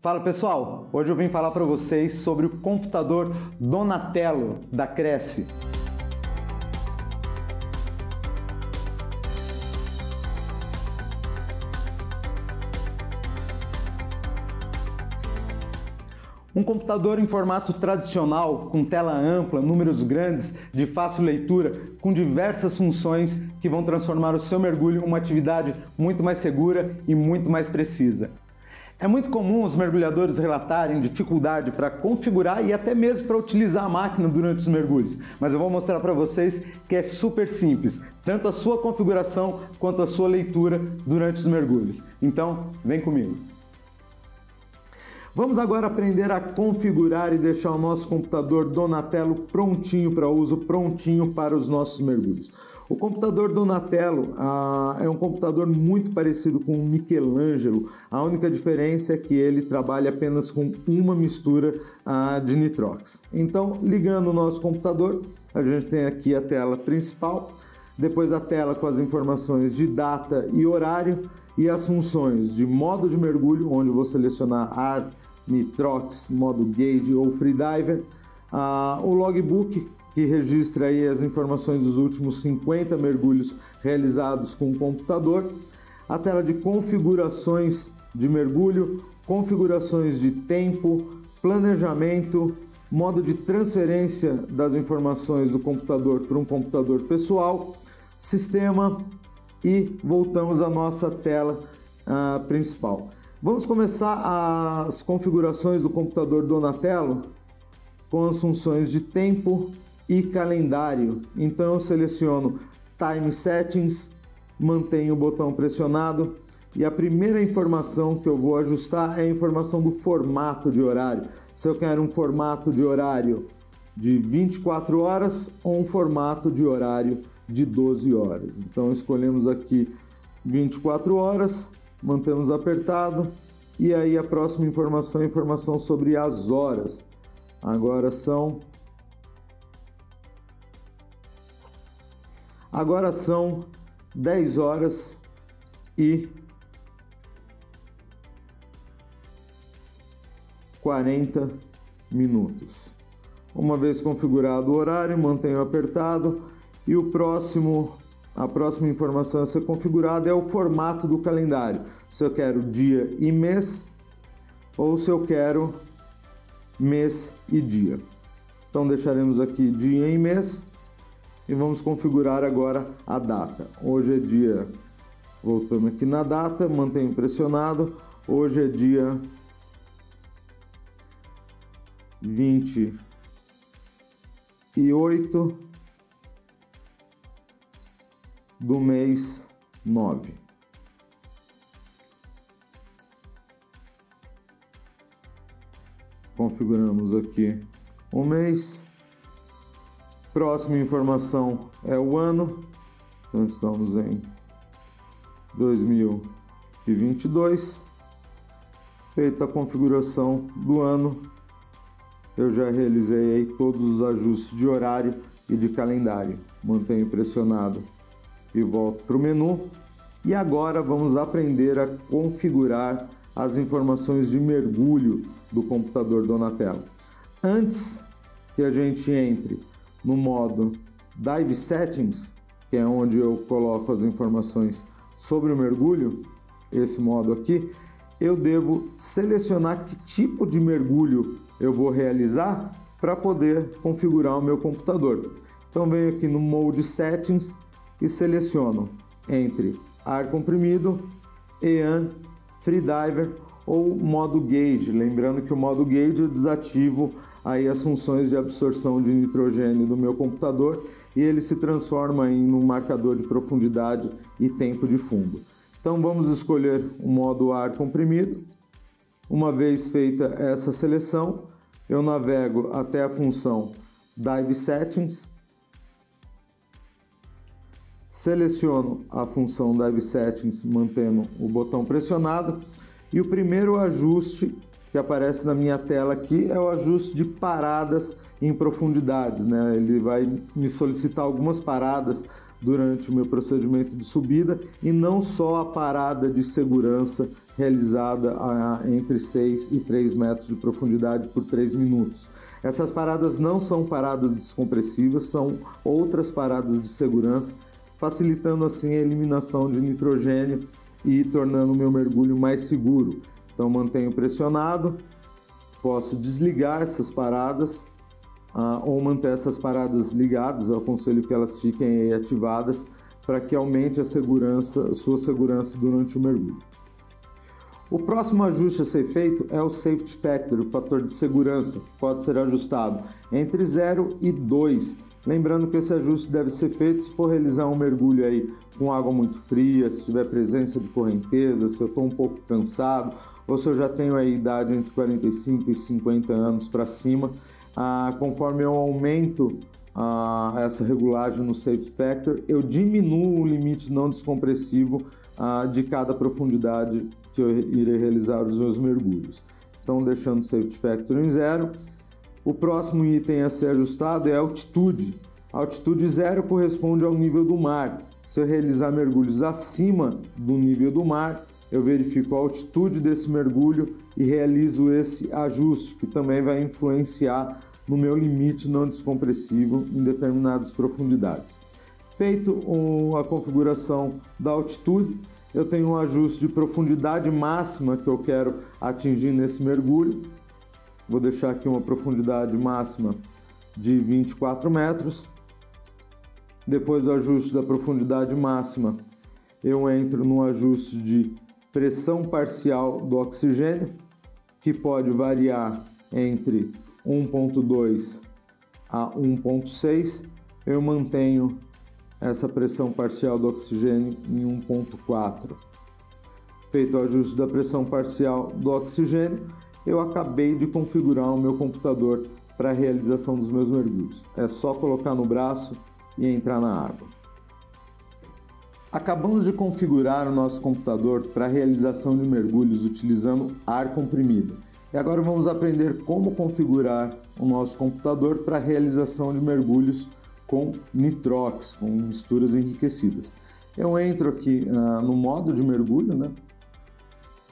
Fala pessoal, hoje eu vim falar para vocês sobre o computador Donatello da Cresce. Um computador em formato tradicional, com tela ampla, números grandes, de fácil leitura, com diversas funções que vão transformar o seu mergulho em uma atividade muito mais segura e muito mais precisa. É muito comum os mergulhadores relatarem dificuldade para configurar e até mesmo para utilizar a máquina durante os mergulhos, mas eu vou mostrar para vocês que é super simples, tanto a sua configuração quanto a sua leitura durante os mergulhos. Então, vem comigo! Vamos agora aprender a configurar e deixar o nosso computador Donatello prontinho para uso, prontinho para os nossos mergulhos. O computador Donatello é um computador muito parecido com o Michelangelo. A única diferença é que ele trabalha apenas com uma mistura de nitrox. Então, ligando o nosso computador, a gente tem aqui a tela principal, depois a tela com as informações de data e horário, e as funções de modo de mergulho, onde eu vou selecionar ar, nitrox, modo gauge ou freediver, o logbook, que registra aí as informações dos últimos 50 mergulhos realizados com o computador, a tela de configurações de mergulho, configurações de tempo, planejamento, modo de transferência das informações do computador para um computador pessoal, sistema, e voltamos à nossa tela principal. Vamos começar as configurações do computador Donatello com as funções de tempo e calendário. Então eu seleciono Time Settings, mantenho o botão pressionado e a primeira informação que eu vou ajustar é a informação do formato de horário. Se eu quero um formato de horário de 24 horas ou um formato de horário de 12 horas. Então escolhemos aqui 24 horas, mantemos apertado e aí a próxima informação é a informação sobre as horas. Agora são 10 horas e 40 minutos. Uma vez configurado o horário, mantenho apertado e a próxima informação a ser configurada é o formato do calendário. Se eu quero dia e mês ou se eu quero mês e dia. Então deixaremos aqui dia e mês e vamos configurar agora a data. Hoje é dia, voltando aqui na data, mantenho pressionado, hoje é dia 28 do mês 9. Configuramos aqui o mês. Próxima informação é o ano. Então estamos em 2022. Feita a configuração do ano, eu já realizei aí todos os ajustes de horário e de calendário. Mantenho pressionado e volto para o menu. E agora vamos aprender a configurar as informações de mergulho do computador Donatello. Antes que a gente entre no modo Dive Settings, que é onde eu coloco as informações sobre o mergulho, esse modo aqui, eu devo selecionar que tipo de mergulho eu vou realizar para poder configurar o meu computador. Então venho aqui no Mode Settings e seleciono entre ar comprimido, EAN, Freediver ou modo Gauge. Lembrando que o modo Gauge eu desativo aí as funções de absorção de nitrogênio do meu computador e ele se transforma em um marcador de profundidade e tempo de fundo. Então vamos escolher o modo ar comprimido. Uma vez feita essa seleção, eu navego até a função Dive Settings, seleciono a função Dive Settings mantendo o botão pressionado e o primeiro ajuste que aparece na minha tela aqui é o ajuste de paradas em profundidades, né? Ele vai me solicitar algumas paradas durante o meu procedimento de subida e não só a parada de segurança realizada entre 6 e 3 metros de profundidade por 3 minutos. Essas paradas não são paradas descompressivas, são outras paradas de segurança, facilitando assim a eliminação de nitrogênio e tornando o meu mergulho mais seguro. Então mantenho pressionado, posso desligar essas paradas ou manter essas paradas ligadas. Eu aconselho que elas fiquem aí ativadas para que aumente a sua segurança durante o mergulho. O próximo ajuste a ser feito é o Safety Factor, o fator de segurança, que pode ser ajustado entre 0 e 2. Lembrando que esse ajuste deve ser feito se for realizar um mergulho aí com água muito fria, se tiver presença de correnteza, se eu estou um pouco cansado, ou se eu já tenho a idade entre 45 e 50 anos para cima. Conforme eu aumento essa regulagem no Safety Factor, eu diminuo o limite não descompressivo de cada profundidade que eu irei realizar os meus mergulhos. Então, deixando o Safety Factor em 0. O próximo item a ser ajustado é a altitude. A altitude 0 corresponde ao nível do mar. Se eu realizar mergulhos acima do nível do mar, eu verifico a altitude desse mergulho e realizo esse ajuste, que também vai influenciar no meu limite não descompressivo em determinadas profundidades. Feito a configuração da altitude, eu tenho um ajuste de profundidade máxima que eu quero atingir nesse mergulho. Vou deixar aqui uma profundidade máxima de 24 metros. Depois do ajuste da profundidade máxima, eu entro no ajuste de pressão parcial do oxigênio, que pode variar entre 1.2 a 1.6. Eu mantenho essa pressão parcial do oxigênio em 1.4. Feito o ajuste da pressão parcial do oxigênio, eu acabei de configurar o meu computador para a realização dos meus mergulhos. É só colocar no braço e entrar na água. Acabamos de configurar o nosso computador para a realização de mergulhos utilizando ar comprimido. E agora vamos aprender como configurar o nosso computador para a realização de mergulhos com nitrox, com misturas enriquecidas. Eu entro aqui no modo de mergulho,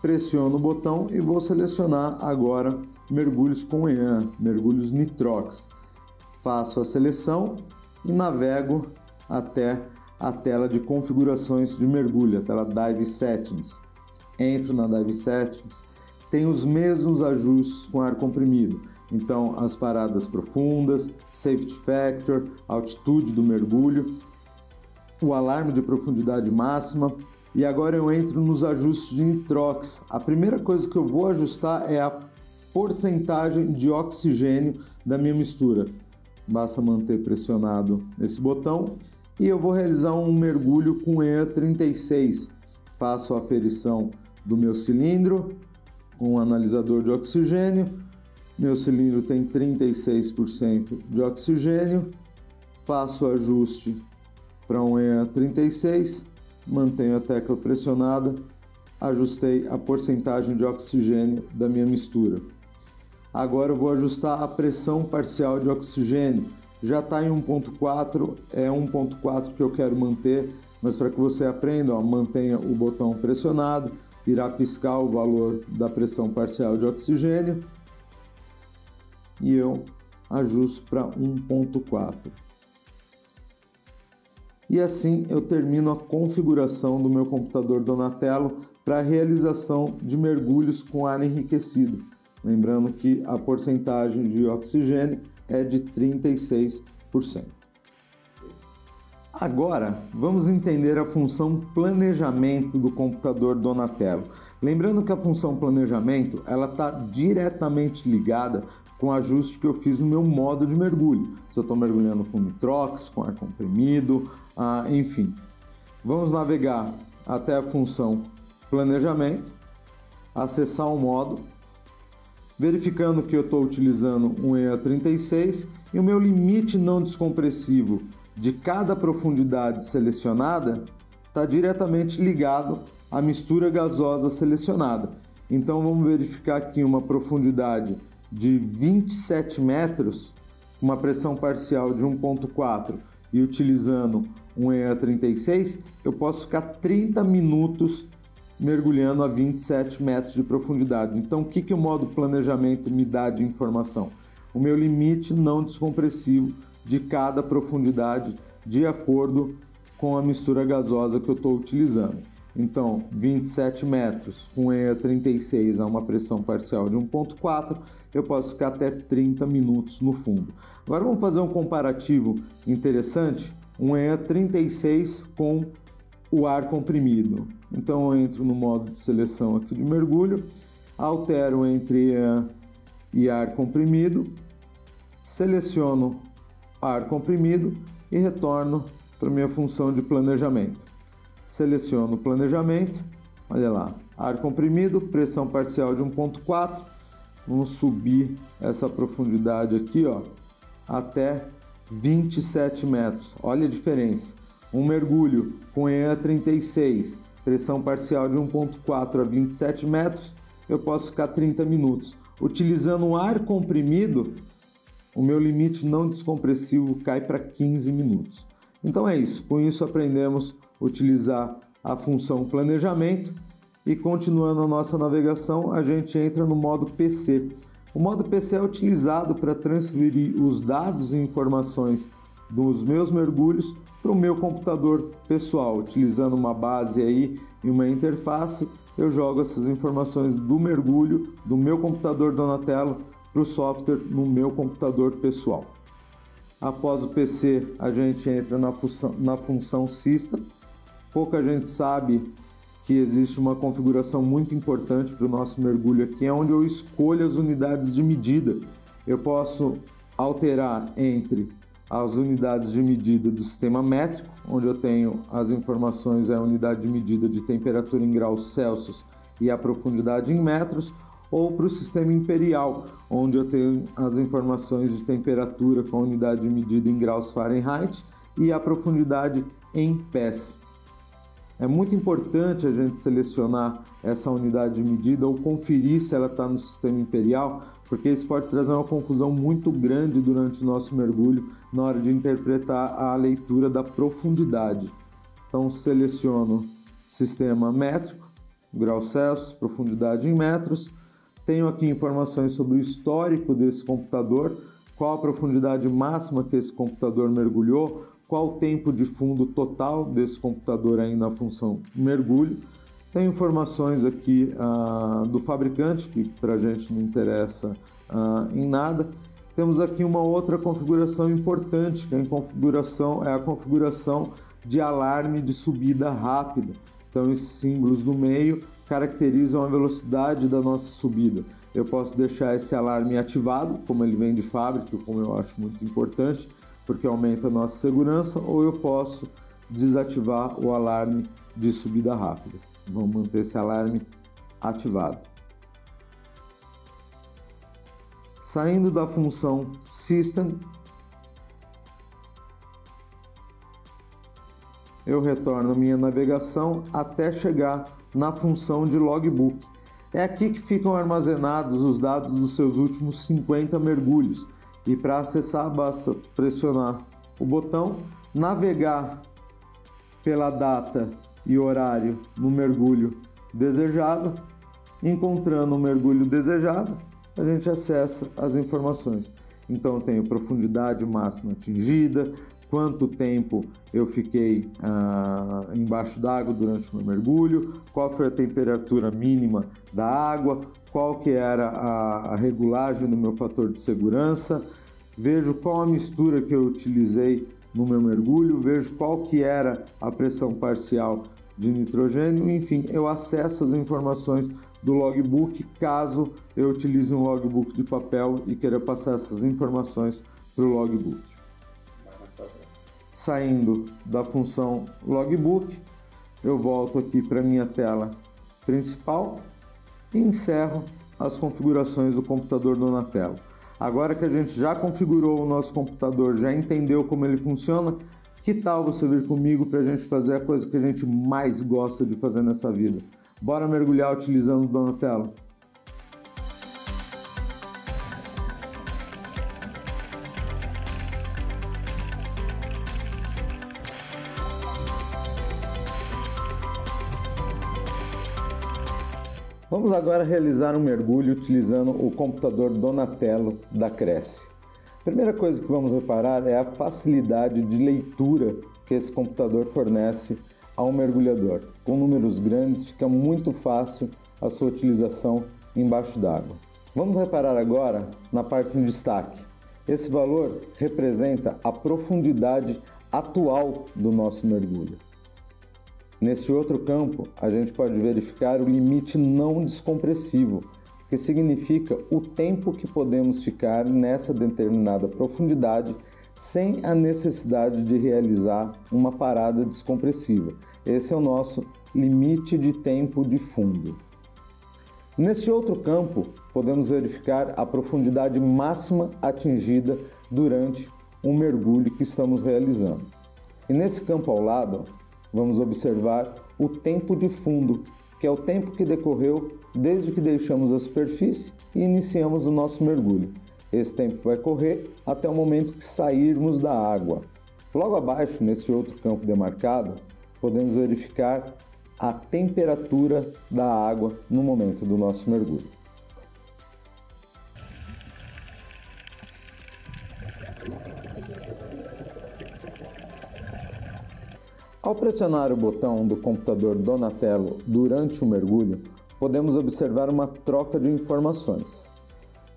pressiono o botão e vou selecionar agora mergulhos com EAN, mergulhos nitrox. Faço a seleção e navego até a tela de configurações de mergulho, a tela Dive Settings. Entro na Dive Settings, tem os mesmos ajustes com ar comprimido. Então, as paradas profundas, Safety Factor, altitude do mergulho, o alarme de profundidade máxima. E agora eu entro nos ajustes de nitrox. A primeira coisa que eu vou ajustar é a porcentagem de oxigênio da minha mistura. Basta manter pressionado esse botão e eu vou realizar um mergulho com EAN 36. Faço a aferição do meu cilindro com um analisador de oxigênio. Meu cilindro tem 36% de oxigênio. Faço o ajuste para um EAN 36, mantenho a tecla pressionada, ajustei a porcentagem de oxigênio da minha mistura. Agora eu vou ajustar a pressão parcial de oxigênio. Já está em 1.4, é 1.4 que eu quero manter, mas para que você aprenda, mantenha o botão pressionado, irá piscar o valor da pressão parcial de oxigênio e eu ajusto para 1.4. E assim eu termino a configuração do meu computador Donatello para a realização de mergulhos com ar enriquecido. Lembrando que a porcentagem de oxigênio é de 36%. Agora, vamos entender a função planejamento do computador Donatello. Lembrando que a função planejamento ela está diretamente ligada com o ajuste que eu fiz no meu modo de mergulho. Se eu estou mergulhando com nitrox, com ar comprimido, enfim. Vamos navegar até a função planejamento, acessar o modo, verificando que eu estou utilizando um EAN 36 e o meu limite não descompressivo de cada profundidade selecionada está diretamente ligado à mistura gasosa selecionada. Então vamos verificar aqui uma profundidade de 27 metros, uma pressão parcial de 1.4 e utilizando um EAN 36, eu posso ficar 30 minutos mergulhando a 27 metros de profundidade. Então, o que o modo planejamento me dá de informação? O meu limite não descompressivo de cada profundidade de acordo com a mistura gasosa que eu estou utilizando. Então, 27 metros com EA 36 a uma pressão parcial de 1,4, eu posso ficar até 30 minutos no fundo. Agora vamos fazer um comparativo interessante, um EA 36 com o ar comprimido. Então eu entro no modo de seleção aqui de mergulho, altero entre EA e ar comprimido, seleciono ar comprimido e retorno para minha função de planejamento. Seleciono o planejamento, olha lá, ar comprimido, pressão parcial de 1,4, vamos subir essa profundidade aqui, ó, até 27 metros, olha a diferença. Um mergulho com EA 36, pressão parcial de 1,4 a 27 metros, eu posso ficar 30 minutos. Utilizando o ar comprimido, o meu limite não descompressivo cai para 15 minutos. Então é isso, com isso aprendemos a utilizar a função planejamento e continuando a nossa navegação, a gente entra no modo PC. O modo PC é utilizado para transferir os dados e informações dos meus mergulhos para o meu computador pessoal, utilizando uma base aí e uma interface, eu jogo essas informações do mergulho do meu computador Donatello para o software no meu computador pessoal. Após o PC, a gente entra na função System. Pouca gente sabe que existe uma configuração muito importante para o nosso mergulho aqui, é onde eu escolho as unidades de medida. Eu posso alterar entre as unidades de medida do sistema métrico, onde eu tenho as informações, a unidade de medida de temperatura em graus Celsius e a profundidade em metros, ou para o sistema imperial, onde eu tenho as informações de temperatura com a unidade de medida em graus Fahrenheit e a profundidade em pés. É muito importante a gente selecionar essa unidade de medida ou conferir se ela está no sistema imperial, porque isso pode trazer uma confusão muito grande durante o nosso mergulho na hora de interpretar a leitura da profundidade. Então seleciono sistema métrico, graus Celsius, profundidade em metros. Tenho aqui informações sobre o histórico desse computador, qual a profundidade máxima que esse computador mergulhou, qual o tempo de fundo total desse computador aí na função mergulho. Tem informações aqui do fabricante, que para a gente não interessa em nada. Temos aqui uma outra configuração importante, que é a configuração de alarme de subida rápida. Então esses símbolos no meio caracterizam a velocidade da nossa subida. Eu posso deixar esse alarme ativado, como ele vem de fábrica, como eu acho muito importante, porque aumenta a nossa segurança, ou eu posso desativar o alarme de subida rápida. Vamos manter esse alarme ativado. Saindo da função System, eu retorno a minha navegação até chegar na função de Logbook. É aqui que ficam armazenados os dados dos seus últimos 50 mergulhos. E para acessar, basta pressionar o botão, navegar pela data e horário no mergulho desejado. Encontrando o mergulho desejado, a gente acessa as informações. Então eu tenho profundidade máxima atingida, quanto tempo eu fiquei embaixo d'água durante o meu mergulho, qual foi a temperatura mínima da água, qual que era a regulagem do meu fator de segurança, vejo qual a mistura que eu utilizei no meu mergulho, vejo qual que era a pressão parcial de nitrogênio, enfim, eu acesso as informações do logbook caso eu utilize um logbook de papel e queira passar essas informações para o logbook. Saindo da função logbook, eu volto aqui para minha tela principal e encerro as configurações do computador Donatello. Agora que a gente já configurou o nosso computador, já entendeu como ele funciona, que tal você vir comigo para a gente fazer a coisa que a gente mais gosta de fazer nessa vida? Bora mergulhar utilizando o Donatello? Vamos agora realizar um mergulho utilizando o computador Donatello da Cresce. A primeira coisa que vamos reparar é a facilidade de leitura que esse computador fornece ao mergulhador. Com números grandes fica muito fácil a sua utilização embaixo d'água. Vamos reparar agora na parte em destaque. Esse valor representa a profundidade atual do nosso mergulho. Neste outro campo, a gente pode verificar o limite não descompressivo, que significa o tempo que podemos ficar nessa determinada profundidade sem a necessidade de realizar uma parada descompressiva. Esse é o nosso limite de tempo de fundo. Neste outro campo, podemos verificar a profundidade máxima atingida durante um mergulho que estamos realizando. E nesse campo ao lado, vamos observar o tempo de fundo, que é o tempo que decorreu desde que deixamos a superfície e iniciamos o nosso mergulho. Esse tempo vai correr até o momento que sairmos da água. Logo abaixo, nesse outro campo demarcado, podemos verificar a temperatura da água no momento do nosso mergulho. Ao pressionar o botão do computador Donatello durante o mergulho, podemos observar uma troca de informações.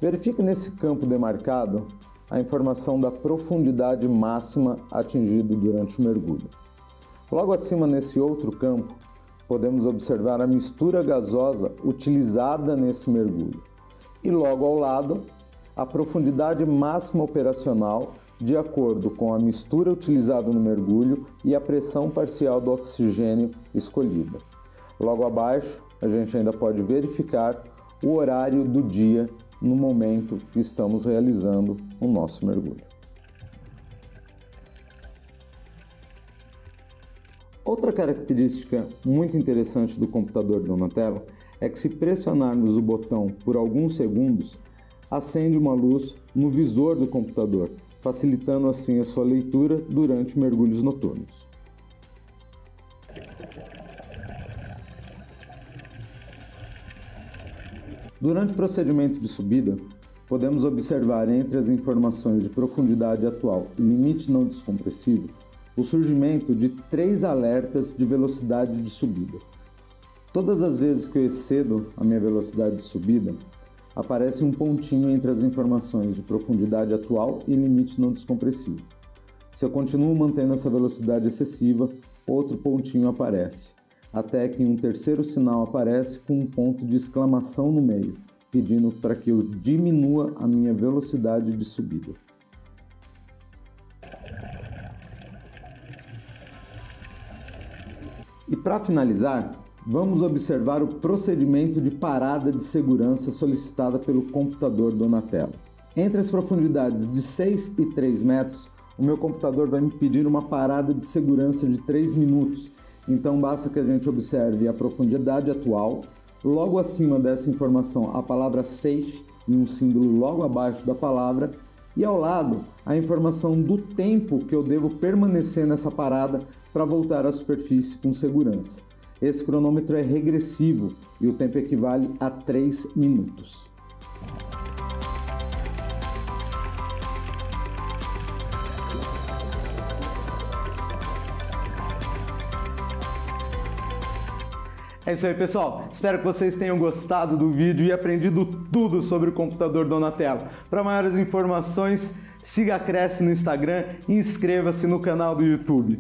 Verifique nesse campo demarcado a informação da profundidade máxima atingida durante o mergulho. Logo acima, nesse outro campo, podemos observar a mistura gasosa utilizada nesse mergulho. E logo ao lado, a profundidade máxima operacional de acordo com a mistura utilizada no mergulho e a pressão parcial do oxigênio escolhida. Logo abaixo, a gente ainda pode verificar o horário do dia no momento que estamos realizando o nosso mergulho. Outra característica muito interessante do computador Donatello é que, se pressionarmos o botão por alguns segundos, acende uma luz no visor do computador, facilitando assim a sua leitura durante mergulhos noturnos. Durante o procedimento de subida, podemos observar entre as informações de profundidade atual e limite não descompressivo o surgimento de 3 alertas de velocidade de subida. Todas as vezes que eu excedo a minha velocidade de subida, aparece um pontinho entre as informações de profundidade atual e limite não descompressivo. Se eu continuo mantendo essa velocidade excessiva, outro pontinho aparece, até que um terceiro sinal aparece com um ponto de exclamação no meio, pedindo para que eu diminua a minha velocidade de subida. E para finalizar, vamos observar o procedimento de parada de segurança solicitada pelo computador Donatello. Entre as profundidades de 6 e 3 metros, o meu computador vai me pedir uma parada de segurança de 3 minutos. Então basta que a gente observe a profundidade atual, logo acima dessa informação a palavra SAFE e um símbolo logo abaixo da palavra, e ao lado a informação do tempo que eu devo permanecer nessa parada para voltar à superfície com segurança. Esse cronômetro é regressivo e o tempo equivale a 3 minutos. É isso aí, pessoal. Espero que vocês tenham gostado do vídeo e aprendido tudo sobre o computador Donatello. Para maiores informações, siga a Cresce no Instagram e inscreva-se no canal do YouTube.